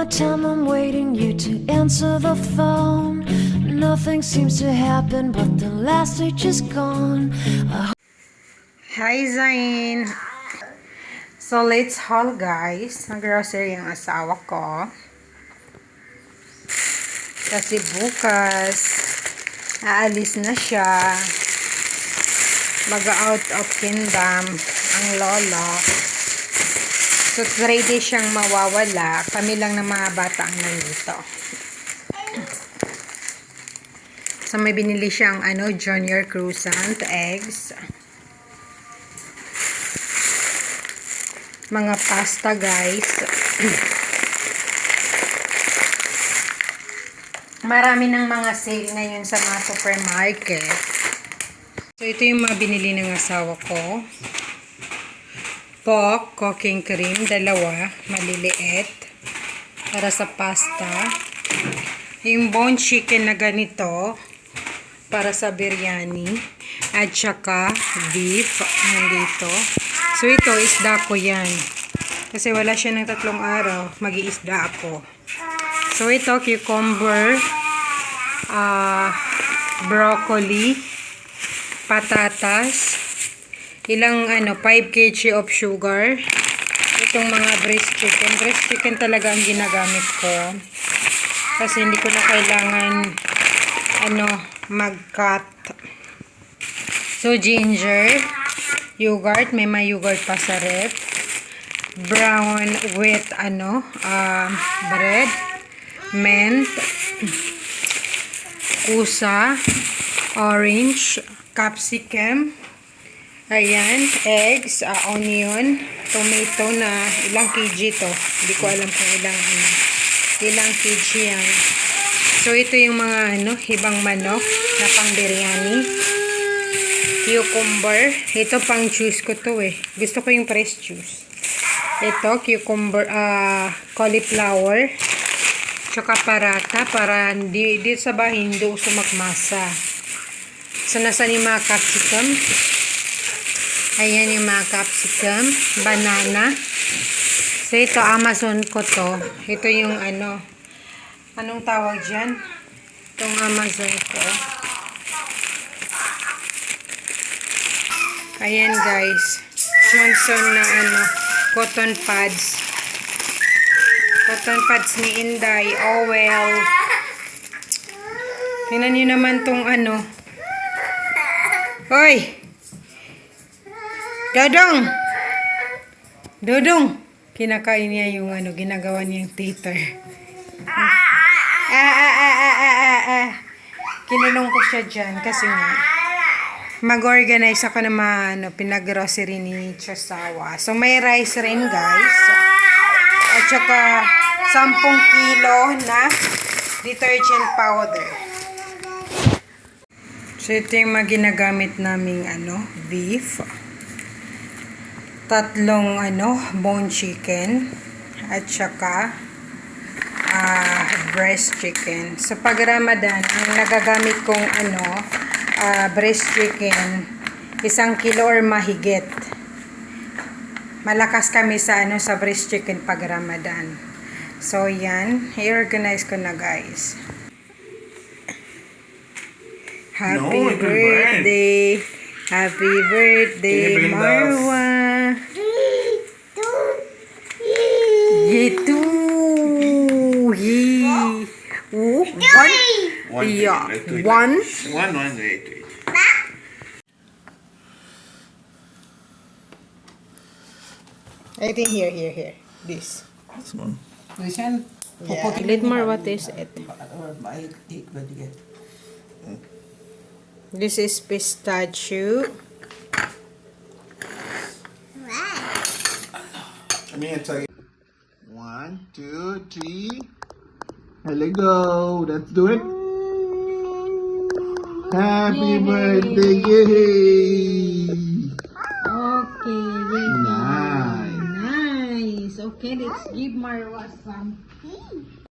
the time I'm waiting you to answer the phone. Nothing seems to happen, but the last stage is gone. Hi Zain! So let's haul guys. Nag-grocery ang asawa ko. Kasi bukas aalis na siya. Mag-out of kingdom ang lolo. So 3 days siyang mawawala. Kami lang ng mga bata ang nandito. So may binili siyang junior croissant eggs. Mga pasta guys. Marami ng mga sale ngayon sa mga supermarket. So ito yung mga binili ng asawa ko. Pork, cooking cream, 2, maliliit. Para sa pasta. Yung bone chicken na ganito. Para sa biryani. At saka beef. Nandito. So ito, isda ko yan. Kasi wala siya ng 3 araw. Mag-iisda ako. So ito, cucumber, broccoli, patatas, ilang 5 kg of sugar. Itong mga breast chicken. Breast chicken talaga ang ginagamit ko. Kasi hindi ko na kailangan mag-cut. So ginger, yogurt, may yogurt pa sa ref. Brown with bread, mint, kusa, orange, capsicum, ayan, eggs, onion, tomato na ilang kg to. Hindi ko alam kung ilang kg yan. So ito yung mga hibang manok na pang biryani. Cucumber, ito pang juice ko to Gusto ko yung fresh juice. Ito, cucumber, cauliflower, tsaka parata, para di sa bahay hindi sumakmasa. So, nasan yung mga capsicum? Ayan yung mga capsicum, banana. So, ito, Amazon ko to. Ito yung anong tawag dyan? Itong Amazon ko. Ayan guys, Johnson na cotton pads. Cotton pads ni Inday. Oh well. Tingnan nyo naman tong Hoy! Dodong! Dodong! Kinakain niya yung ginagawa niyang tater. Kinulong ko siya dyan kasi nga mag-organize ako ng mga pinag-grocery ni Chosawa. So, may rice rin, guys. At saka, 10 kilo na detergent powder. So, ito yung mga ginagamit naming, beef. 3, bone chicken. At saka, breast chicken. So, pag Ramadan, ang nagagamit kong, breast chicken, 1 kilo or mahigit. Malakas kami sa sa breast chicken pag Ramadan. So yan, i-organize ko na guys. Happy birthday. Happy birthday, Marwa. Gitu. One. Wait. I think here. This one. This one? Yeah. A little more, what is it? This is pistachio. Let me tell you. 1, 2, 3. Let go. Let's do it. Happy birthday, yay! Okay, Nice. nice. Okay, let's give Marwa some.